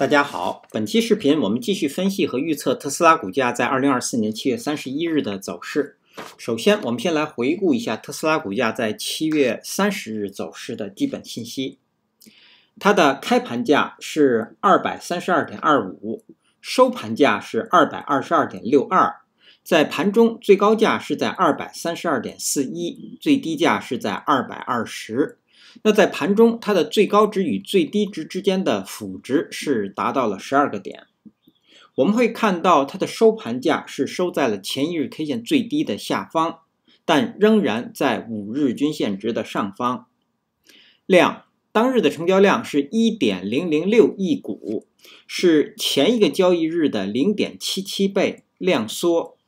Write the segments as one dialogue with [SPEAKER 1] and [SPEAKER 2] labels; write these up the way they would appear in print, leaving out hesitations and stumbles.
[SPEAKER 1] 大家好，本期视频我们继续分析和预测特斯拉股价在2024年7月31日的走势。首先，我们先来回顾一下特斯拉股价在7月30日走势的基本信息。它的开盘价是 232.25， 收盘价是 222.62， 在盘中最高价是在 232.41， 最低价是在220。那在盘中，它的最高值与最低值之间的幅值是达到了12个点。我们会看到它的收盘价是收在了前一日 K 线最低的下方，但仍然在5日均线值的上方。量，当日的成交量是 1.006 亿股，是前一个交易日的 0.77 倍量缩。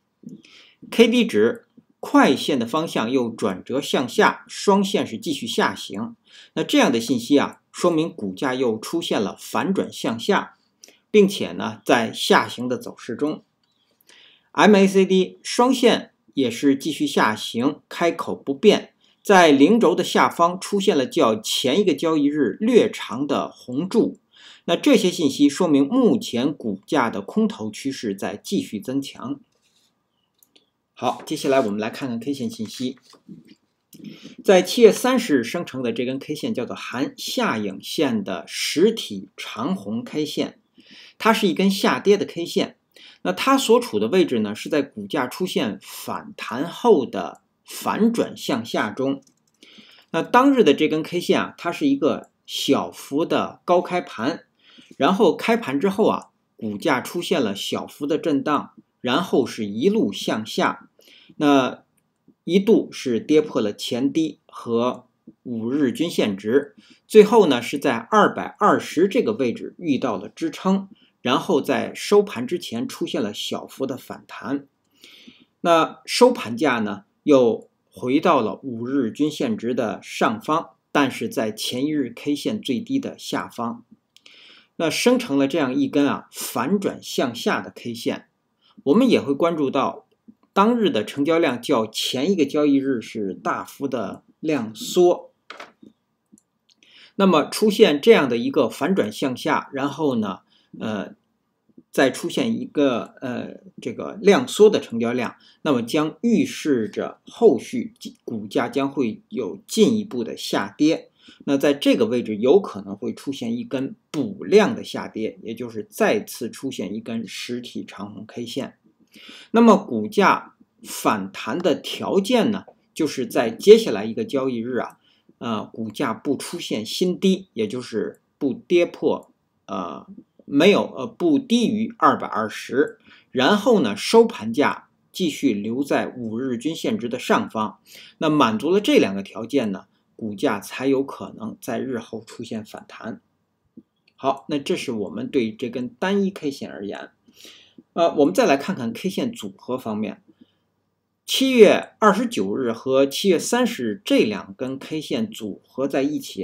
[SPEAKER 1] KD 值，快线的方向又转折向下，双线是继续下行。那这样的信息说明股价又出现了反转向下，并且呢，在下行的走势中。MACD 双线也是继续下行，开口不变，在零轴的下方出现了较前一个交易日略长的红柱。那这些信息说明目前股价的空头趋势在继续增强。好，接下来我们来看看 K 线信息。在7月30日生成的这根 K 线叫做含下影线的实体长红 K 线，它是一根下跌的 K 线。那它所处的位置呢，是在股价出现反弹后的反转向下中。那当日的这根 K 线它是一个小幅的高开盘，然后开盘之后股价出现了小幅的震荡，然后是一路向下。那一度是跌破了前低和5日均线值，最后呢是在220这个位置遇到了支撑，然后在收盘之前出现了小幅的反弹。那收盘价呢又回到了5日均线值的上方，但是在前一日 K 线最低的下方。那生成了这样一根反转向下的 K 线。我们也会关注到当日的成交量较前一个交易日是大幅的量缩。那么出现这样的一个反转向下，然后呢再出现一个这个量缩的成交量，那么将预示着后续股价将会有进一步的下跌。那在这个位置有可能会出现一根补量的下跌，也就是再次出现一根实体长红 K 线。那么股价反弹的条件呢，就是在接下来一个交易日股价不出现新低，也就是不跌破不低于220，然后呢收盘价继续留在5日均线值的上方。那满足了这两个条件呢，股价才有可能在日后出现反弹。好，那这是我们对这根单一 K 线而言。我们再来看看 K 线组合方面。7月29日和7月30日这两根 K 线组合在一起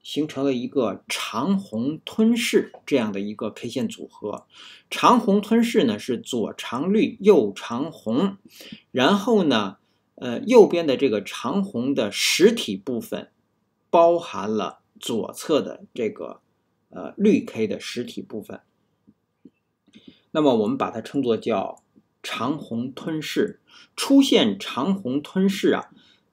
[SPEAKER 1] 形成了一个长红吞噬这样的一个 K 线组合。长红吞噬呢是左长绿右长红，然后呢右边的这个长红的实体部分包含了左侧的这个绿 K 的实体部分。那么我们把它称作叫长红吞噬。出现长红吞噬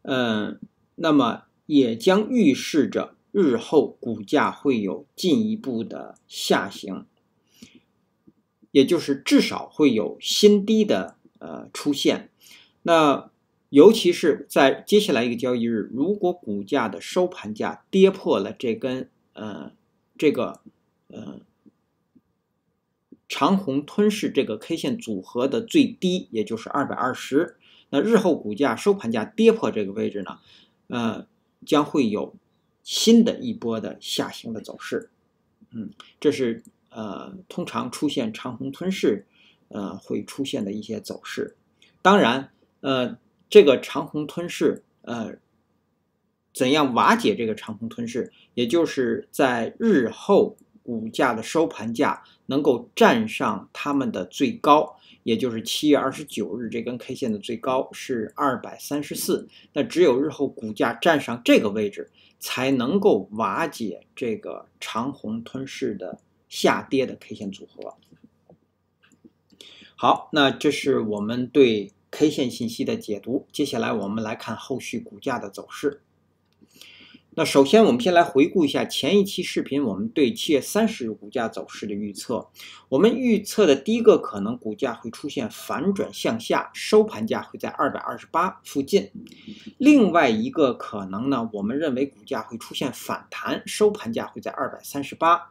[SPEAKER 1] 那么也将预示着日后股价会有进一步的下行，也就是至少会有新低的出现。那尤其是在接下来一个交易日，如果股价的收盘价跌破了这根长红吞噬这个 K 线组合的最低，也就是220，那日后股价收盘价跌破这个位置呢，将会有新的一波的下行的走势。这是通常出现长红吞噬会出现的一些走势。当然这个长红吞噬怎样瓦解这个长红吞噬，也就是在日后股价的收盘价能够站上他们的最高，也就是7月29日这根 K 线的最高是234，那只有日后股价站上这个位置，才能够瓦解这个长红吞噬的下跌的 K 线组合。好，那这是我们对 K 线信息的解读。接下来我们来看后续股价的走势。那首先我们先来回顾一下前一期视频我们对7月30日股价走势的预测。我们预测的第一个可能，股价会出现反转向下，收盘价会在228附近。另外一个可能呢，我们认为股价会出现反弹，收盘价会在238。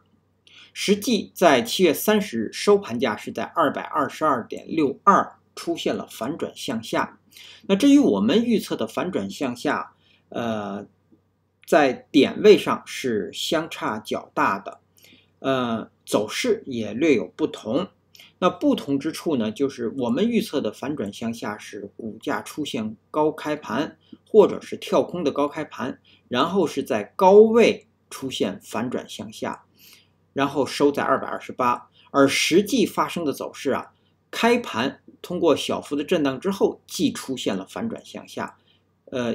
[SPEAKER 1] 实际在7月30日收盘价是在222.62，出现了反转向下。那至于我们预测的反转向下，在点位上是相差较大的，走势也略有不同。那不同之处呢，就是我们预测的反转向下是股价出现高开盘，或者是跳空的高开盘，然后是在高位出现反转向下，然后收在228。而实际发生的走势啊，开盘通过小幅的震荡之后，即出现了反转向下。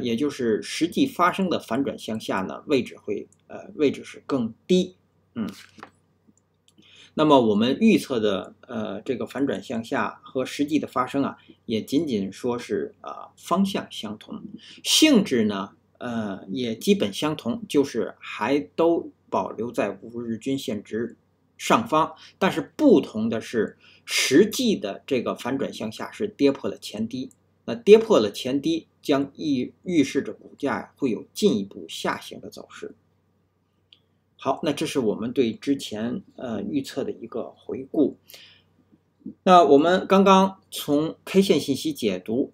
[SPEAKER 1] 也就是实际发生的反转向下呢，位置是更低，那么我们预测的这个反转向下和实际的发生啊，也仅仅说是方向相同，性质呢也基本相同，就是还都保留在5日均线值上方，但是不同的是，实际的这个反转向下是跌破了前低。那跌破了前低，将预示着股价会有进一步下行的走势。好，那这是我们对之前预测的一个回顾。那我们刚刚从 K 线信息解读，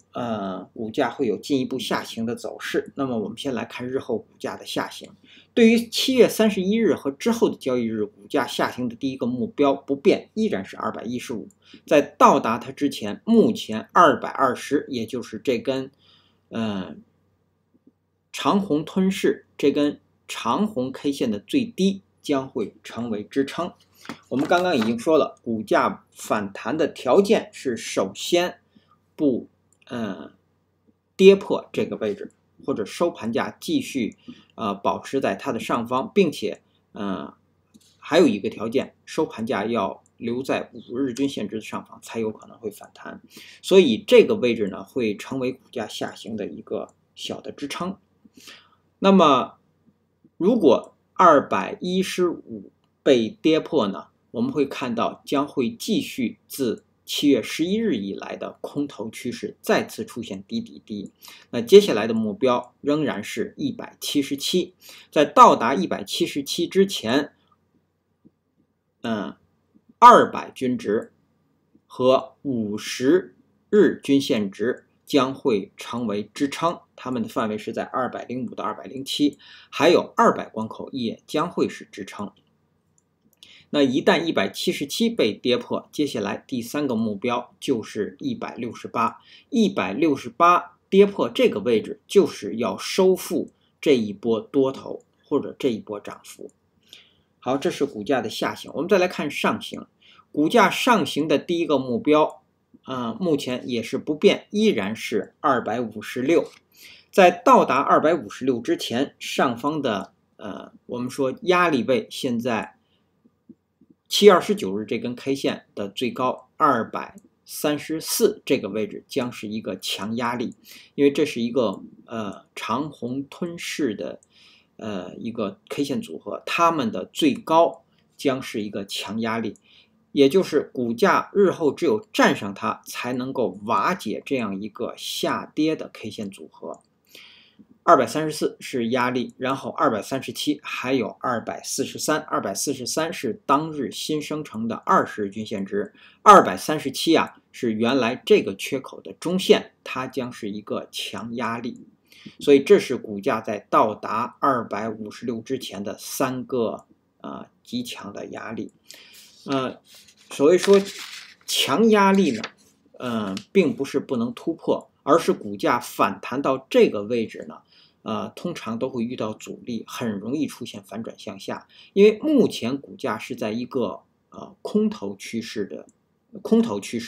[SPEAKER 1] 股价会有进一步下行的走势。那么我们先来看日后股价的下行。对于7月31日和之后的交易日，股价下行的第一个目标不变，依然是215。在到达它之前，目前220，也就是这根长红吞噬，这根长红 K 线的最低将会成为支撑。我们刚刚已经说了，股价反弹的条件是首先不跌破这个位置，或者收盘价继续保持在它的上方，并且还有一个条件，收盘价要留在5日均线值的上方，才有可能会反弹。所以这个位置呢，会成为股价下行的一个小的支撑。那么如果215被跌破呢，我们会看到将会继续自7月11日以来的空头趋势再次出现低底低。那接下来的目标仍然是177，在到达177之前，200均值和50日均线值将会成为支撑，它们的范围是在205到207，还有200关口也将会是支撑。那一旦177被跌破，接下来第三个目标就是168。168跌破这个位置，就是要收复这一波多头或者这一波涨幅。好，这是股价的下行。我们再来看上行，股价上行的第一个目标目前也是不变，依然是256。在到达256之前，上方的我们说压力位，现在7月29日这根 K 线的最高234这个位置将是一个强压力，因为这是一个长红吞噬的一个 K 线组合，它们的最高将是一个强压力，也就是股价日后只有站上它，才能够瓦解这样一个下跌的 K 线组合。234是压力，然后237还有243，243是当日新生成的20日均线值，237是原来这个缺口的中线，它将是一个强压力。所以这是股价在到达256之前的3个极强的压力。所谓说强压力呢，并不是不能突破，而是股价反弹到这个位置呢，通常都会遇到阻力，很容易出现反转向下。因为目前股价是在一个空头趋势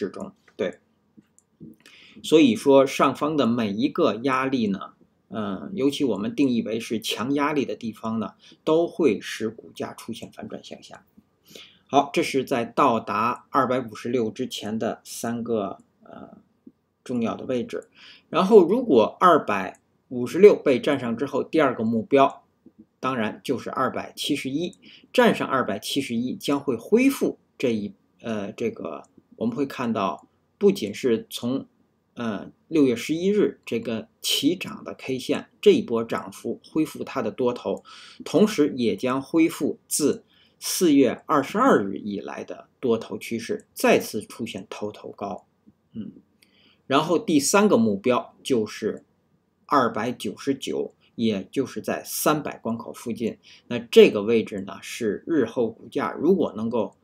[SPEAKER 1] 中，对。所以说上方的每一个压力呢，尤其我们定义为是强压力的地方呢，都会使股价出现反转向下。好，这是在到达256之前的3个重要的位置。然后如果256被站上之后，第二个目标当然就是271，站上271将会恢复这个我们会看到，不仅是从6月11日这个起涨的 K 线这一波涨幅恢复它的多头，同时也将恢复自4月22日以来的多头趋势，再次出现头高。然后第3个目标就是299，也就是在300关口附近。那这个位置呢，是日后股价如果能够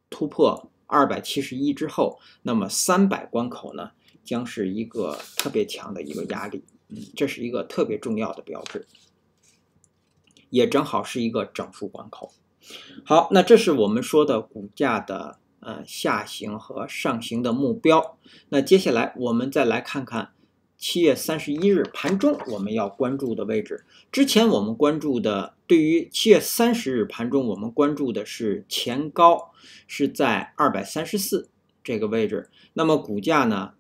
[SPEAKER 1] 突破271之后，那么300关口呢将是一个特别强的一个压力，这是一个特别重要的标志，也正好是一个整数关口。好，那这是我们说的股价的下行和上行的目标。那接下来我们再来看看7月31日盘中我们要关注的位置。之前我们关注的，对于7月30日盘中我们关注的是前高是在234这个位置。那么股价呢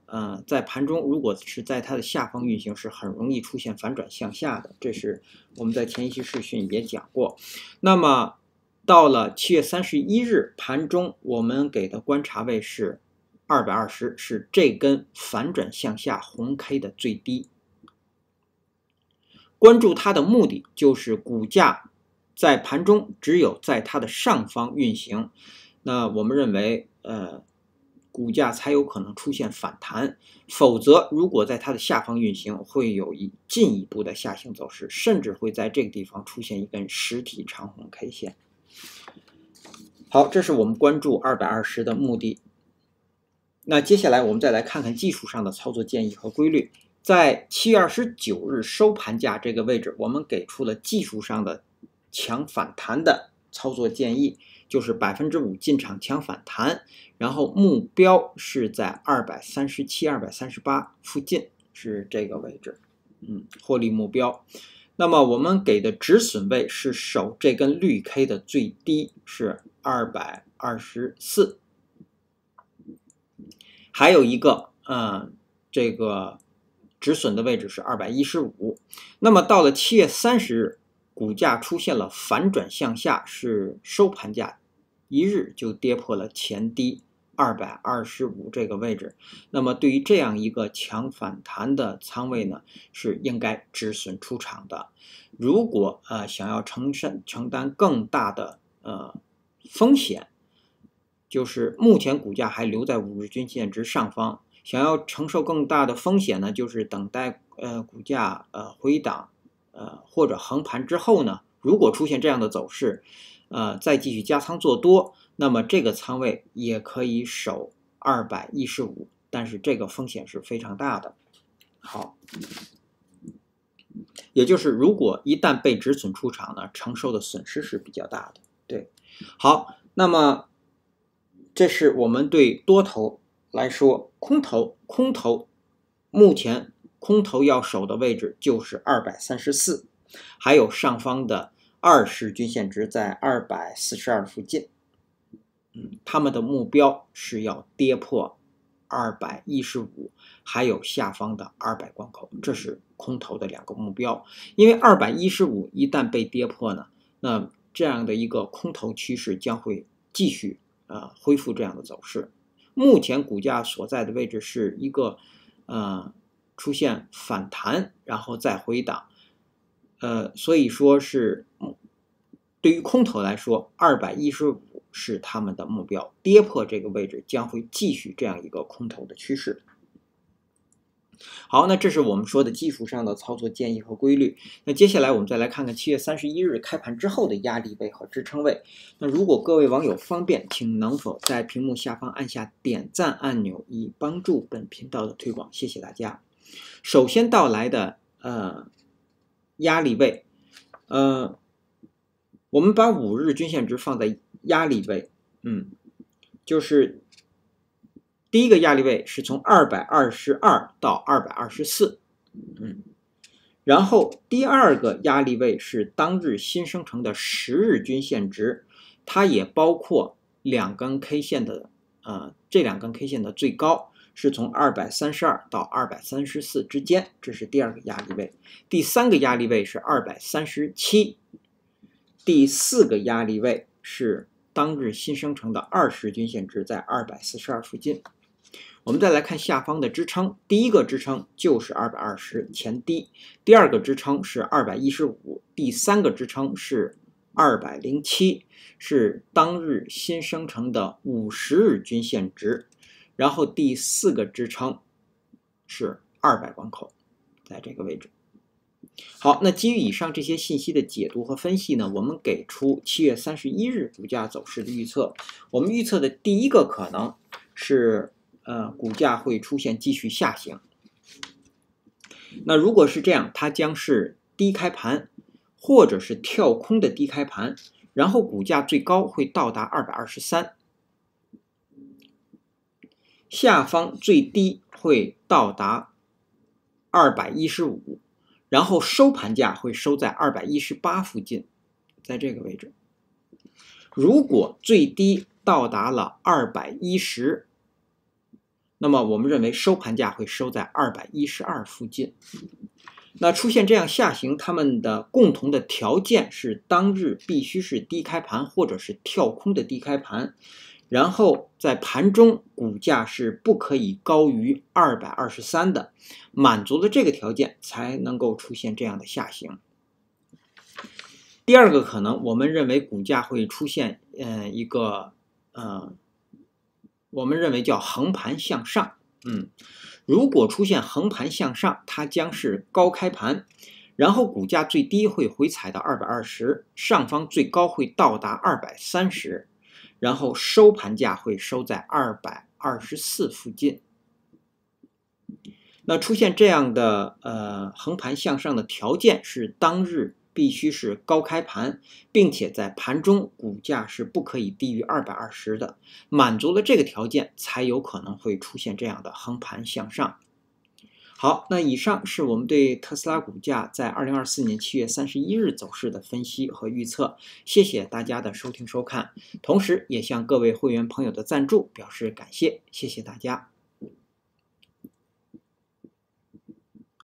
[SPEAKER 1] 在盘中如果是在它的下方运行，是很容易出现反转向下的，这是我们在前一期视讯也讲过。那么到了7月31日盘中，我们给的观察位是220，是这根反转向下红 K 的最低。关注它的目的就是股价在盘中只有在它的上方运行，那我们认为股价才有可能出现反弹，否则如果在它的下方运行，会有进一步的下行走势，甚至会在这个地方出现一根实体长红 K 线。好，这是我们关注220的目的。那接下来我们再来看看技术上的操作建议和规律。在7月29日收盘价这个位置，我们给出了技术上的强反弹的操作建议，就是5%进场强反弹，然后目标是在237、238附近，是这个位置，获利目标。那么我们给的止损位是守这根绿 K 的最低是224，还有一个这个止损的位置是215。那么到了7月30日，股价出现了反转向下，是收盘价一日就跌破了前低225这个位置。那么对于这样一个强反弹的仓位呢，是应该止损出场的。如果想要承担更大的风险，就是目前股价还留在5日均线之上方，想要承受更大的风险呢，就是等待股价回档或者横盘之后呢，如果出现这样的走势，再继续加仓做多，那么这个仓位也可以守215，但是这个风险是非常大的。好，也就是如果一旦被止损出场呢，承受的损失是比较大的。对，好，那么这是我们对多头来说，空头目前空头要守的位置就是234，还有上方的20均线值在242附近，他们的目标是要跌破215，还有下方的200关口，这是空头的2个目标。因为215一旦被跌破呢，那这样的一个空头趋势将会继续恢复这样的走势。目前股价所在的位置是一个出现反弹，然后再回档，所以说是对于空头来说，215是他们的目标，跌破这个位置将会继续这样一个空头的趋势。好，那这是我们说的技术上的操作建议和规律。那接下来我们再来看看7月31日开盘之后的压力位和支撑位。那如果各位网友方便，请能否在屏幕下方按下点赞按钮，以帮助本频道的推广，谢谢大家。首先到来的压力位，我们把5日均线值放在压力位，就是第一个压力位是从222到224，然后第二个压力位是当日新生成的10日均线值，它也包括两根 K 线的这两根 K 线的最高是从232到234之间，这是第二个压力位。第三个压力位是237，第四个压力位是当日新生成的20日均线值在242附近。我们再来看下方的支撑，第一个支撑就是220前低，第二个支撑是215，第三个支撑是207，是当日新生成的50日均线值，然后第四个支撑是200关口，在这个位置。好，那基于以上这些信息的解读和分析呢，我们给出7月31日股价走势的预测。我们预测的第一个可能是股价会出现继续下行。那如果是这样，它将是低开盘或者是跳空的低开盘，然后股价最高会到达223，下方最低会到达215，然后收盘价会收在218附近，在这个位置。如果最低到达了210，那么我们认为收盘价会收在212附近。那出现这样下行，它们的共同的条件是当日必须是低开盘或者是跳空的低开盘，然后在盘中股价是不可以高于223的，满足了这个条件才能够出现这样的下行。第二个可能，我们认为股价会出现一个我们认为叫横盘向上。如果出现横盘向上，它将是高开盘，然后股价最低会回踩到220，上方最高会到达230，然后收盘价会收在224附近。那出现这样的横盘向上的条件是当日必须是高开盘，并且在盘中股价是不可以低于220的，满足了这个条件才有可能会出现这样的横盘向上。好，那以上是我们对特斯拉股价在2024年7月31日走势的分析和预测，谢谢大家的收听收看，同时也向各位会员朋友的赞助表示感谢，谢谢大家。